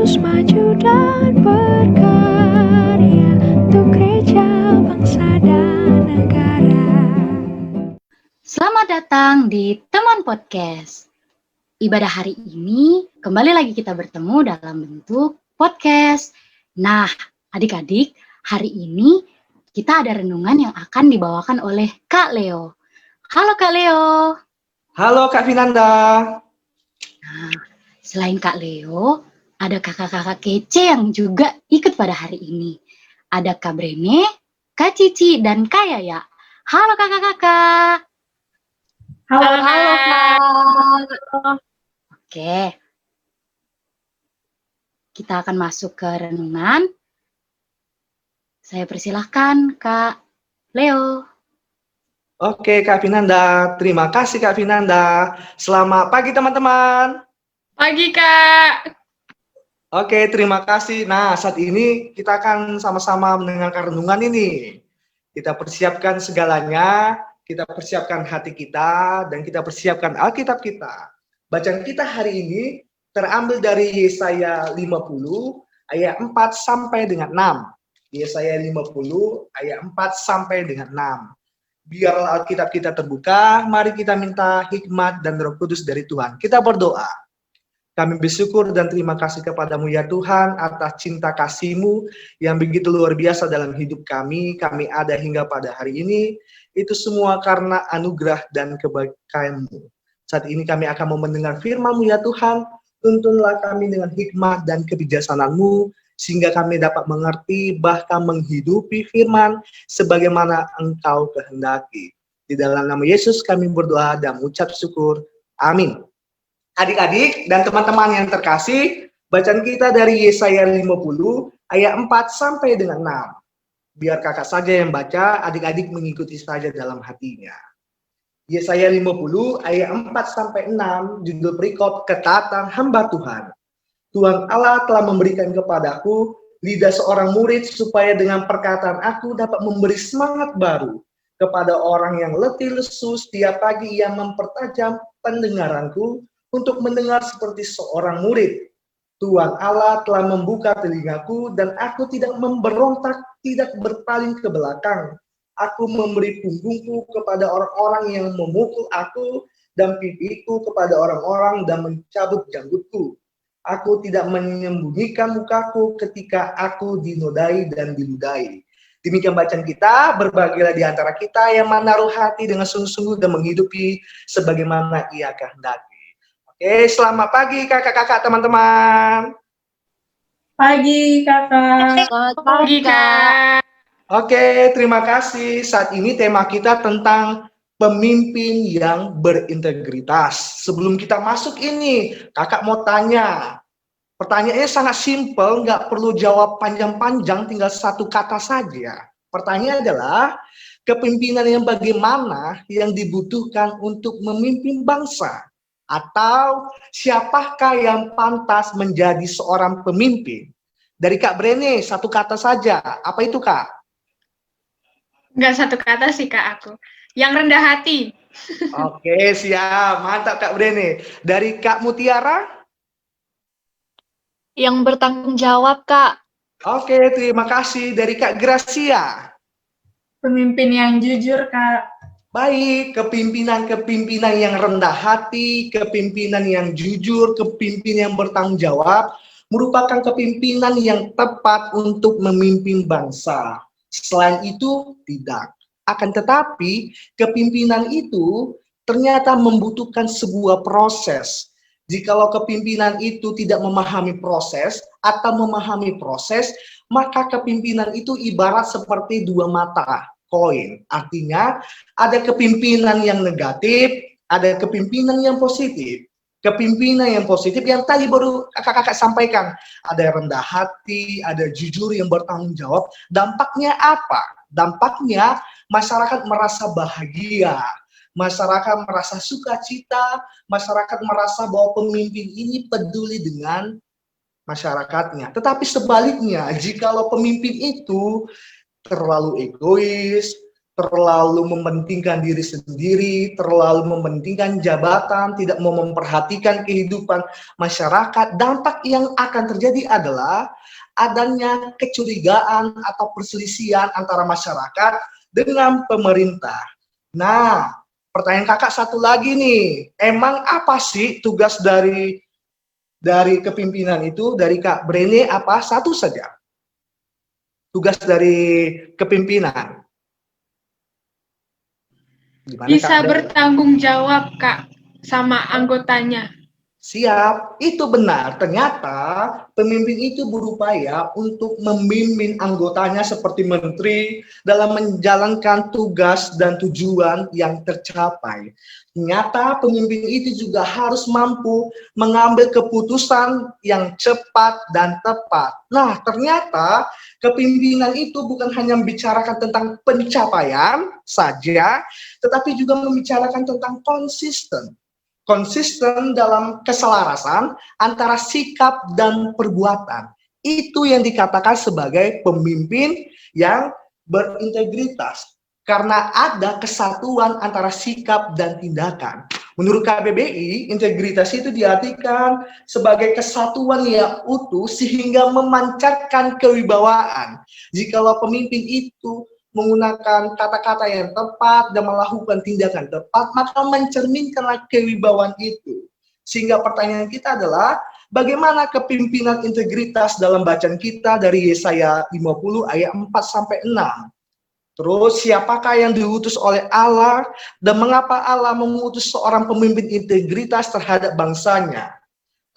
terus maju dan berkarya untuk gereja, bangsa, dan negara. Selamat datang di Teman Podcast. Ibadah hari ini kembali lagi kita bertemu dalam bentuk podcast. Nah, adik-adik, hari ini kita ada renungan yang akan dibawakan oleh Kak Leo. Halo Kak Leo. Halo Kak Vinanda. Nah, selain Kak Leo, ada kakak-kakak kece yang juga ikut pada hari ini. Ada Kak Brene, Kak Cici, dan Kak Yaya. Halo kakak-kakak. Halo Kak. Oke, kita akan masuk ke renungan. Saya persilahkan Kak Leo. Oke Kak Vinanda, terima kasih Kak Vinanda. Selamat pagi teman-teman. Pagi Kak. Oke, terima kasih. Nah, saat ini kita akan sama-sama mendengarkan renungan ini. Kita persiapkan segalanya, kita persiapkan hati kita, dan kita persiapkan Alkitab kita. Bacaan kita hari ini terambil dari Yesaya 50 ayat 4 sampai dengan 6. Yesaya 50 ayat 4 sampai dengan 6. Biarlah Alkitab kita terbuka, mari kita minta hikmat dan Roh Kudus dari Tuhan. Kita berdoa. Kami bersyukur dan terima kasih kepadamu ya Tuhan atas cinta kasih-Mu yang begitu luar biasa dalam hidup kami. Kami ada hingga pada hari ini. Itu semua karena anugerah dan kebaikan-Mu. Saat ini kami akan mau mendengar firman-Mu ya Tuhan. Tuntunlah kami dengan hikmat dan kebijaksanaan-Mu, sehingga kami dapat mengerti bahkan menghidupi firman sebagaimana Engkau kehendaki. Di dalam nama Yesus kami berdoa dan mengucap syukur. Amin. Adik-adik dan teman-teman yang terkasih, bacaan kita dari Yesaya 50 ayat 4 sampai dengan 6. Biar kakak saja yang baca, adik-adik mengikuti saja dalam hatinya. Yesaya 50 ayat 4 sampai 6, judul perikop ketaatan hamba Tuhan. Tuhan Allah telah memberikan kepadaku lidah seorang murid supaya dengan perkataan aku dapat memberi semangat baru kepada orang yang letih lesu. Setiap pagi ia mempertajam pendengaranku untuk mendengar seperti seorang murid. Tuhan Allah telah membuka telingaku dan aku tidak memberontak, tidak berpaling ke belakang. Aku memberi punggungku kepada orang-orang yang memukul aku dan pipiku kepada orang-orang dan mencabut janggutku. Aku tidak menyembunyikan mukaku ketika aku dinodai dan diludahi. Demikian bacaan kita, berbahagialah di antara kita yang menaruh hati dengan sungguh-sungguh dan menghidupi sebagaimana ia kehendaki. Oke, selamat pagi kakak-kakak teman-teman. Pagi Kakak. Selamat pagi Kak. Oke, terima kasih. Saat ini tema kita tentang pemimpin yang berintegritas. Sebelum kita masuk ini, kakak mau tanya. Pertanyaannya sangat simpel, nggak perlu jawab panjang-panjang, tinggal satu kata saja. Pertanyaannya adalah, kepemimpinan yang bagaimana yang dibutuhkan untuk memimpin bangsa? Atau siapakah yang pantas menjadi seorang pemimpin? Dari Kak Brene, satu kata saja. Apa itu Kak? Enggak satu kata sih Kak aku. Yang rendah hati. Oke, siap. Mantap Kak Brene. Dari Kak Mutiara? Yang bertanggung jawab, Kak. Oke, terima kasih. Dari Kak Gracia? Pemimpin yang jujur Kak. Baik, kepimpinan yang rendah hati, kepimpinan yang jujur, kepimpinan yang bertanggung jawab, merupakan kepimpinan yang tepat untuk memimpin bangsa. Selain itu, tidak. Akan tetapi, kepimpinan itu ternyata membutuhkan sebuah proses. Jikalau kepimpinan itu tidak memahami proses atau memahami proses, maka kepimpinan itu ibarat seperti dua mata koin. Artinya, ada kepimpinan yang negatif, ada kepimpinan yang positif. Kepimpinan yang positif yang tadi baru kakak-kakak sampaikan, ada rendah hati, ada jujur yang bertanggung jawab. Dampaknya apa? Dampaknya masyarakat merasa bahagia, masyarakat merasa sukacita, masyarakat merasa bahwa pemimpin ini peduli dengan masyarakatnya. Tetapi sebaliknya, jikalau pemimpin itu terlalu egois, terlalu mementingkan diri sendiri, terlalu mementingkan jabatan, tidak mau memperhatikan kehidupan masyarakat, dampak yang akan terjadi adalah adanya kecurigaan atau perselisihan antara masyarakat dengan pemerintah. Nah, pertanyaan kakak satu lagi nih, emang apa sih tugas dari kepimpinan itu, dari Kak Brene apa? Satu saja, tugas dari kepimpinan. Gimana, Bisa Kak? bertanggung jawab, Kak, sama anggotanya. Siap, itu benar. Ternyata pemimpin itu berupaya untuk membimbing anggotanya seperti menteri dalam menjalankan tugas dan tujuan yang tercapai. Ternyata pemimpin itu juga harus mampu mengambil keputusan yang cepat dan tepat. Nah, ternyata kepemimpinan itu bukan hanya membicarakan tentang pencapaian saja, tetapi juga membicarakan tentang konsisten dalam keselarasan antara sikap dan perbuatan. Itu yang dikatakan sebagai pemimpin yang berintegritas. Karena ada kesatuan antara sikap dan tindakan. Menurut KBBI, integritas itu diartikan sebagai kesatuan yang utuh sehingga memancarkan kewibawaan. Jikalau pemimpin itu menggunakan kata-kata yang tepat dan melakukan tindakan tepat, maka mencerminkanlah kewibawaan itu. Sehingga pertanyaan kita adalah, bagaimana kepimpinan integritas dalam bacaan kita dari Yesaya 50 ayat 4-6. Terus siapakah yang diutus oleh Allah dan mengapa Allah mengutus seorang pemimpin integritas terhadap bangsanya?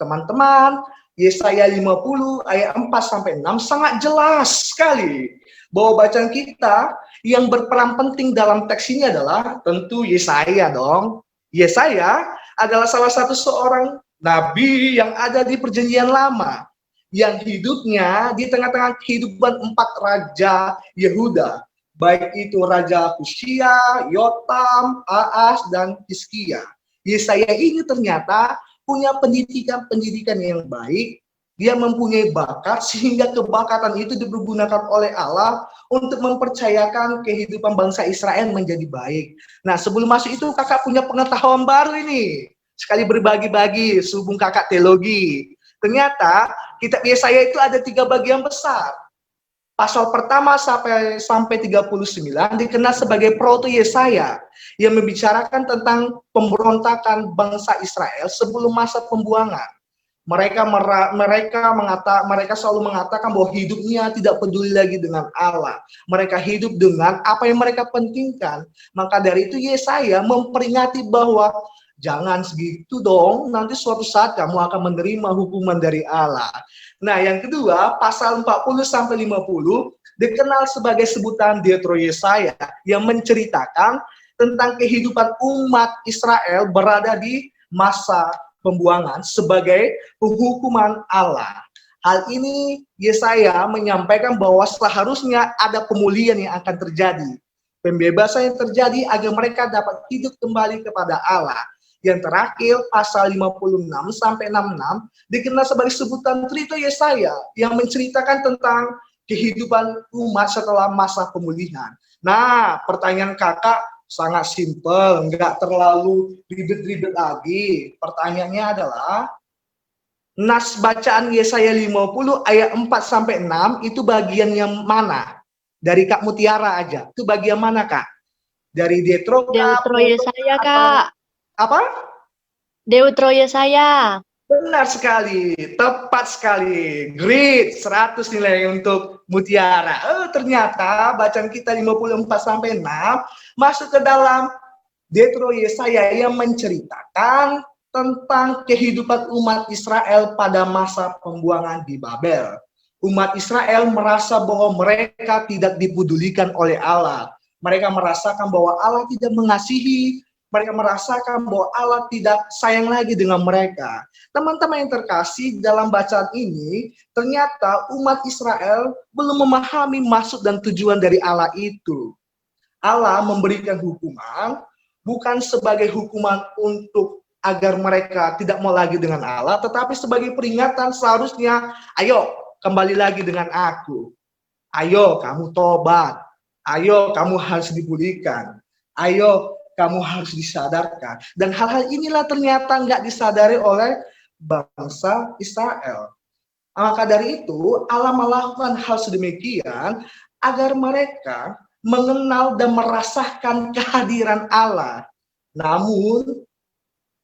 Teman-teman, Yesaya 50 ayat 4-6 sangat jelas sekali bahwa bacaan kita yang berperan penting dalam teks ini adalah tentu Yesaya dong. Yesaya adalah salah satu seorang nabi yang ada di Perjanjian Lama yang hidupnya di tengah-tengah kehidupan 4 raja Yehuda, baik itu Raja Usia, Yotam, Ahaz, dan Hizkia. Yesaya ini ternyata punya pendidikan yang baik. Dia mempunyai bakat sehingga kebakatan itu dipergunakan oleh Allah untuk mempercayakan kehidupan bangsa Israel menjadi baik. Nah, sebelum masuk itu kakak punya pengetahuan baru ini. Sekali berbagi-bagi, sehubung kakak teologi. Ternyata kitab Yesaya itu ada 3 bagian besar. Pasal pertama sampai 39 dikenal sebagai Proto Yesaya yang membicarakan tentang pemberontakan bangsa Israel sebelum masa pembuangan. Mereka selalu mengatakan bahwa hidupnya tidak peduli lagi dengan Allah. Mereka hidup dengan apa yang mereka pentingkan. Maka dari itu Yesaya memperingati bahwa jangan segitu dong, nanti suatu saat kamu akan menerima hukuman dari Allah. Nah, yang kedua, pasal 40-50 dikenal sebagai sebutan Deutero Yesaya yang menceritakan tentang kehidupan umat Israel berada di masa pembuangan sebagai penghukuman Allah. Hal ini Yesaya menyampaikan bahwa seharusnya ada pemulihan yang akan terjadi. Pembebasan yang terjadi agar mereka dapat hidup kembali kepada Allah. Yang terakhir, pasal 56-66 dikenal sebagai sebutan Trito Yesaya yang menceritakan tentang kehidupan umat setelah masa pemulihan. Nah, pertanyaan kakak sangat simpel, nggak terlalu ribet-ribet lagi. Pertanyaannya adalah, nas bacaan Yesaya 50 ayat 4-6 itu bagian yang mana? Dari Kak Mutiara aja. Itu bagian mana, Kak? Dari Deutero Yesaya, Kak. Apa? Deutero Yesaya. Benar sekali, tepat sekali. Great, 100 nilai untuk Mutiara. Ternyata bacaan kita 54-6 masuk ke dalam Deutero Yesaya yang menceritakan tentang kehidupan umat Israel pada masa pembuangan di Babel. Umat Israel merasa bahwa mereka tidak dipedulikan oleh Allah. Mereka merasakan bahwa Allah tidak mengasihi. Mereka merasakan bahwa Allah tidak sayang lagi dengan mereka. Teman-teman yang terkasih, dalam bacaan ini, ternyata umat Israel belum memahami maksud dan tujuan dari Allah itu. Allah memberikan hukuman, bukan sebagai hukuman untuk agar mereka tidak mau lagi dengan Allah, tetapi sebagai peringatan seharusnya, ayo kembali lagi dengan aku. Ayo kamu tobat. Ayo kamu harus dipulihkan. Ayo kamu harus disadarkan. Dan hal-hal inilah ternyata nggak disadari oleh bangsa Israel. Maka dari itu Allah melakukan hal sedemikian agar mereka mengenal dan merasakan kehadiran Allah. Namun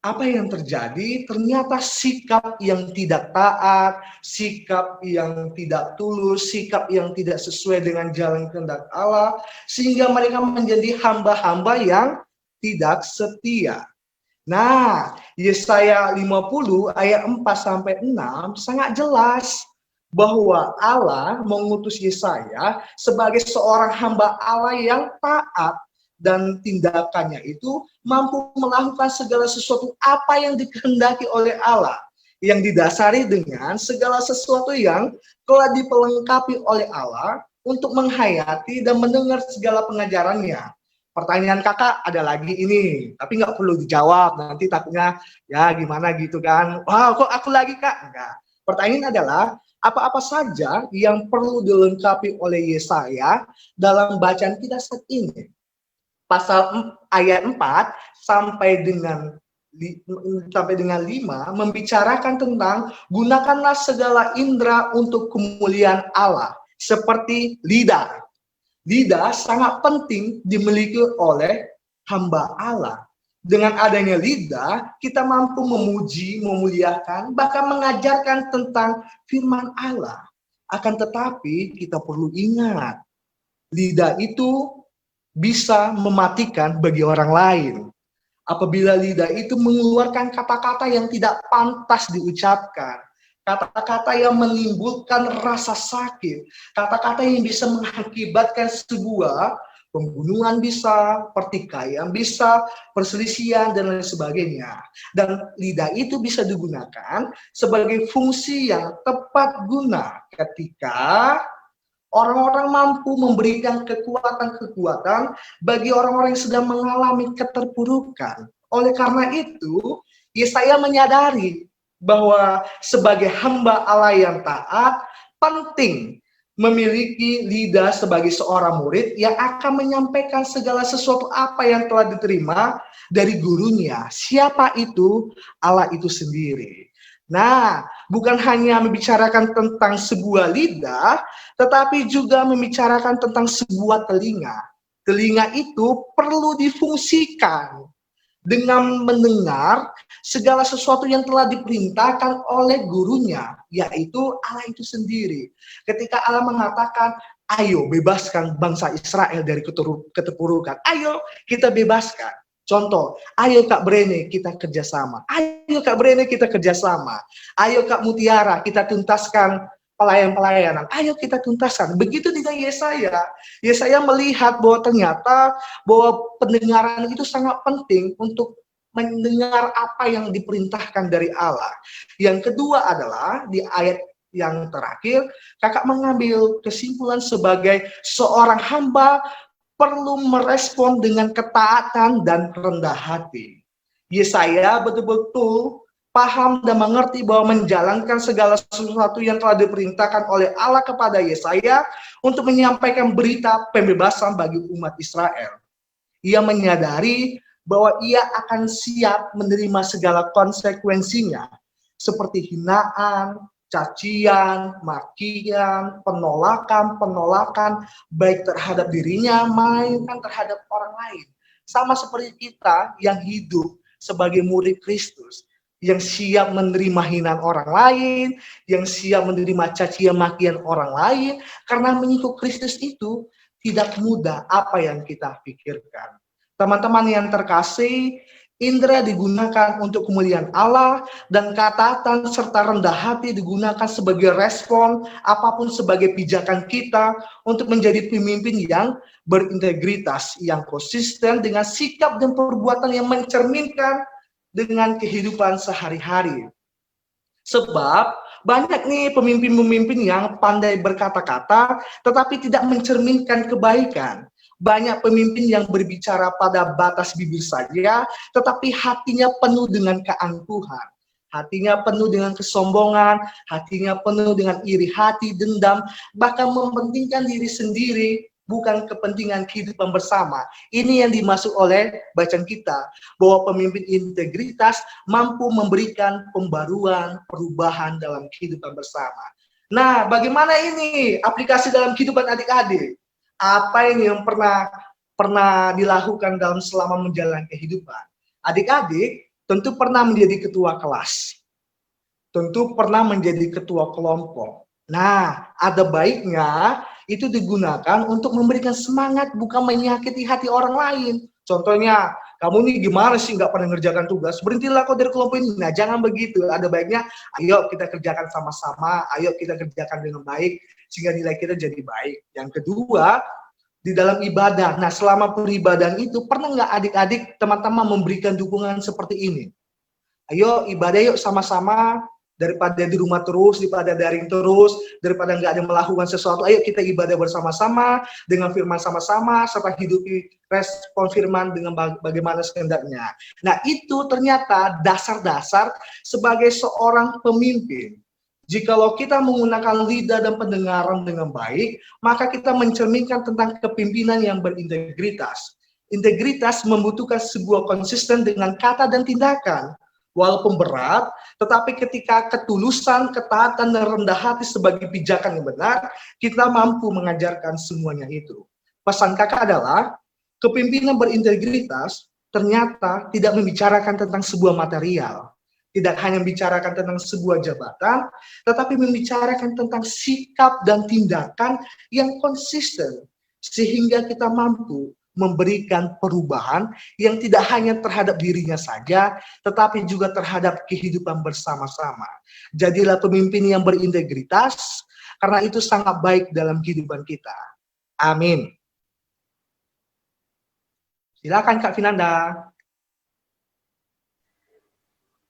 apa yang terjadi? Ternyata sikap yang tidak taat, sikap yang tidak tulus, sikap yang tidak sesuai dengan jalan kehendak Allah, sehingga mereka menjadi hamba-hamba yang tidak setia. Nah, Yesaya 50 ayat 4 sampai 6 sangat jelas bahwa Allah mengutus Yesaya sebagai seorang hamba Allah yang taat dan tindakannya itu mampu melakukan segala sesuatu apa yang dikehendaki oleh Allah, yang didasari dengan segala sesuatu yang telah dipelengkapi oleh Allah untuk menghayati dan mendengar segala pengajarannya. Pertanyaan kakak ada lagi ini, tapi nggak perlu dijawab, nanti takutnya ya gimana gitu kan. Wah, kok aku lagi kak? Enggak. Pertanyaan adalah, apa-apa saja yang perlu dilengkapi oleh Yesaya dalam bacaan kita saat ini? Pasal ayat 4 sampai dengan 5 membicarakan tentang gunakanlah segala indera untuk kemuliaan Allah, seperti lidah. Lidah sangat penting dimiliki oleh hamba Allah. Dengan adanya lidah, kita mampu memuji, memuliakan, bahkan mengajarkan tentang firman Allah. Akan tetapi kita perlu ingat, lidah itu bisa mematikan bagi orang lain. Apabila lidah itu mengeluarkan kata-kata yang tidak pantas diucapkan, kata-kata yang menimbulkan rasa sakit, kata-kata yang bisa mengakibatkan sebuah pembunuhan bisa, pertikaian bisa, perselisihan, dan lain sebagainya. Dan lidah itu bisa digunakan sebagai fungsi yang tepat guna ketika orang-orang mampu memberikan kekuatan-kekuatan bagi orang-orang yang sedang mengalami keterpurukan. Oleh karena itu, Yesaya menyadari bahwa sebagai hamba Allah yang taat, penting memiliki lidah sebagai seorang murid yang akan menyampaikan segala sesuatu apa yang telah diterima dari gurunya. Siapa itu? Allah itu sendiri. Nah, bukan hanya membicarakan tentang sebuah lidah, tetapi juga membicarakan tentang sebuah telinga. Telinga itu perlu difungsikan dengan mendengar segala sesuatu yang telah diperintahkan oleh gurunya, yaitu Allah itu sendiri. Ketika Allah mengatakan, ayo bebaskan bangsa Israel dari keterpurukan, ayo kita bebaskan. Contoh, ayo Kak Brene kita kerjasama, ayo Kak Brene kita kerjasama, ayo Kak Mutiara kita tuntaskan pelayan-pelayanan, ayo kita tuntaskan. Begitu dengan Yesaya. Yesaya melihat bahwa ternyata bahwa pendengaran itu sangat penting untuk mendengar apa yang diperintahkan dari Allah. Yang kedua adalah di ayat yang terakhir, kakak mengambil kesimpulan sebagai seorang hamba perlu merespon dengan ketaatan dan rendah hati. Yesaya betul-betul paham dan mengerti bahwa menjalankan segala sesuatu yang telah diperintahkan oleh Allah kepada Yesaya untuk menyampaikan berita pembebasan bagi umat Israel. Ia menyadari bahwa ia akan siap menerima segala konsekuensinya, seperti hinaan, cacian, makian, penolakan, baik terhadap dirinya maupun terhadap orang lain. Sama seperti kita yang hidup sebagai murid Kristus, yang siap menerima hinaan orang lain, yang siap menerima cacian makian orang lain, karena mengikut Kristus itu tidak mudah apa yang kita pikirkan. Teman-teman yang terkasih, indera digunakan untuk kemuliaan Allah, dan ketaatan serta rendah hati digunakan sebagai respon apapun sebagai pijakan kita untuk menjadi pemimpin yang berintegritas, yang konsisten dengan sikap dan perbuatan yang mencerminkan dengan kehidupan sehari-hari. Sebab banyak nih pemimpin-pemimpin yang pandai berkata-kata tetapi tidak mencerminkan kebaikan. Banyak pemimpin yang berbicara pada batas bibir saja tetapi hatinya penuh dengan keangkuhan. Hatinya penuh dengan kesombongan, hatinya penuh dengan iri hati, dendam, bahkan mementingkan diri sendiri bukan kepentingan kehidupan bersama. Ini yang dimaksud oleh bacaan kita, bahwa pemimpin integritas mampu memberikan pembaruan, perubahan dalam kehidupan bersama. Nah, bagaimana ini aplikasi dalam kehidupan adik-adik? Apa ini yang pernah dilakukan dalam selama menjalani kehidupan? Adik-adik tentu pernah menjadi ketua kelas, tentu pernah menjadi ketua kelompok. Nah, ada baiknya itu digunakan untuk memberikan semangat, bukan menyakiti hati orang lain. Contohnya, kamu nih gimana sih nggak pernah ngerjakan tugas? Berhentilah kau dari kelompok ini. Nah, jangan begitu. Ada baiknya, ayo kita kerjakan sama-sama, ayo kita kerjakan dengan baik, sehingga nilai kita jadi baik. Yang kedua, di dalam ibadah. Nah, selama peribadahan itu, pernah nggak adik-adik, teman-teman memberikan dukungan seperti ini? Ayo ibadah yuk sama-sama, daripada di rumah terus, daripada daring terus, daripada nggak ada melakukan sesuatu, ayo kita ibadah bersama-sama, dengan firman sama-sama, serta hidupi respon firman dengan bagaimana kehendaknya. Nah, itu ternyata dasar-dasar sebagai seorang pemimpin. Jikalau kita menggunakan lidah dan pendengaran dengan baik, maka kita mencerminkan tentang kepemimpinan yang berintegritas. Integritas membutuhkan sebuah konsisten dengan kata dan tindakan. Walaupun berat, tetapi ketika ketulusan, ketaatan, dan rendah hati sebagai pijakan yang benar, kita mampu mengajarkan semuanya itu. Pesan kakak adalah, kepemimpinan berintegritas ternyata tidak membicarakan tentang sebuah material. Tidak hanya membicarakan tentang sebuah jabatan, tetapi membicarakan tentang sikap dan tindakan yang konsisten, sehingga kita mampu memberikan perubahan yang tidak hanya terhadap dirinya saja, tetapi juga terhadap kehidupan bersama-sama. Jadilah pemimpin yang berintegritas, karena itu sangat baik dalam kehidupan kita. Amin. Silakan Kak Finanda.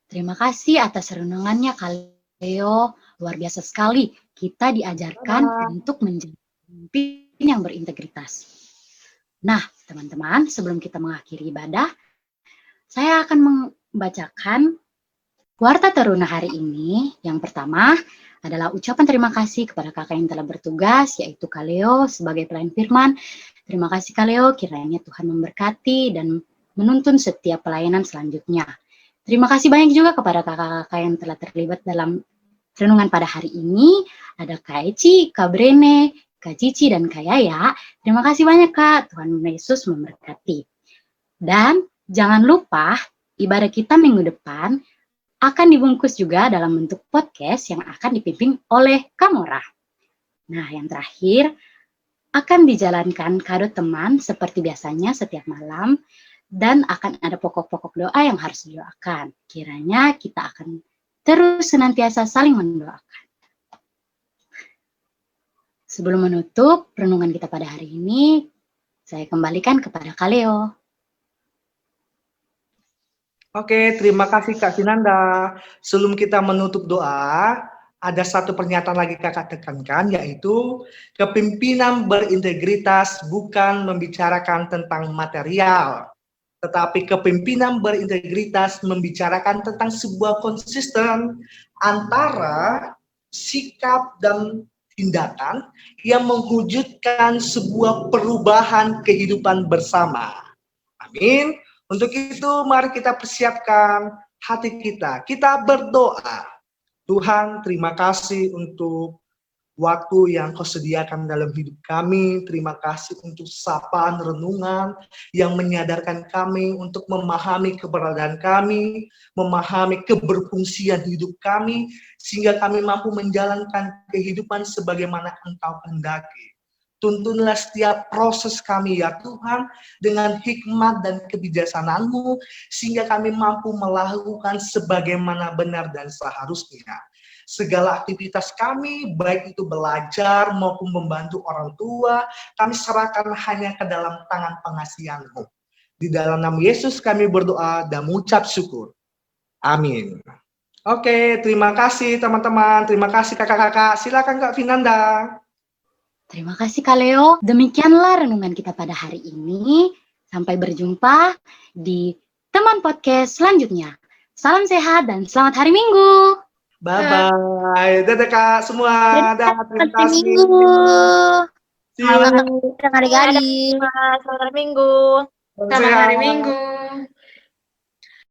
Terima kasih atas renungannya, Kak Leo. Luar biasa sekali. Kita diajarkan untuk menjadi pemimpin yang berintegritas. Nah, teman-teman, sebelum kita mengakhiri ibadah, saya akan membacakan Warta Teruna hari ini. Yang pertama adalah ucapan terima kasih kepada kakak yang telah bertugas, yaitu Kak Leo sebagai pelayan firman. Terima kasih Kak Leo, kiranya Tuhan memberkati dan menuntun setiap pelayanan selanjutnya. Terima kasih banyak juga kepada kakak-kakak yang telah terlibat dalam renungan pada hari ini. Ada Kak Eci, Kak Brene, Kak Cici, dan Kak Yaya. Terima kasih banyak Kak, Tuhan Yesus memberkati. Dan jangan lupa, ibadah kita minggu depan akan dibungkus juga dalam bentuk podcast yang akan dipimpin oleh Kamora. Nah, yang terakhir, akan dijalankan kado teman seperti biasanya setiap malam, dan akan ada pokok-pokok doa yang harus didoakan. Kiranya kita akan terus senantiasa saling mendoakan. Sebelum menutup renungan kita pada hari ini, saya kembalikan kepada Kak Leo. Oke, terima kasih Kak Finanda. Sebelum kita menutup doa, ada satu pernyataan lagi kakak tekankan, yaitu kepemimpinan berintegritas bukan membicarakan tentang material, tetapi kepemimpinan berintegritas membicarakan tentang sebuah konsisten antara sikap dan tindakan yang mewujudkan sebuah perubahan kehidupan bersama. Amin. Untuk itu mari kita persiapkan hati kita. Kita berdoa. Tuhan, terima kasih untuk waktu yang Kau sediakan dalam hidup kami. Terima kasih untuk sapaan renungan yang menyadarkan kami untuk memahami keberadaan kami, memahami keberfungsian hidup kami, sehingga kami mampu menjalankan kehidupan sebagaimana Engkau kehendaki. Tuntunlah setiap proses kami ya Tuhan dengan hikmat dan kebijaksanaan-Mu, sehingga kami mampu melakukan sebagaimana benar dan seharusnya. Segala aktivitas kami, baik itu belajar maupun membantu orang tua, kami serahkan hanya ke dalam tangan pengasihan-Mu. Di dalam nama Yesus kami berdoa dan mengucap syukur. Amin. Oke, terima kasih teman-teman. Terima kasih kakak-kakak. Silakan Kak Finanda. Terima kasih Kak Leo. Demikianlah renungan kita pada hari ini. Sampai berjumpa di teman podcast selanjutnya. Salam sehat dan selamat hari Minggu. Bye-bye. Dadah Kak semua. Dadah, terima kasih. Minggu. See you. Selamat adik-adik. Selamat hari Minggu. Salam Selamat hari sehat. Minggu.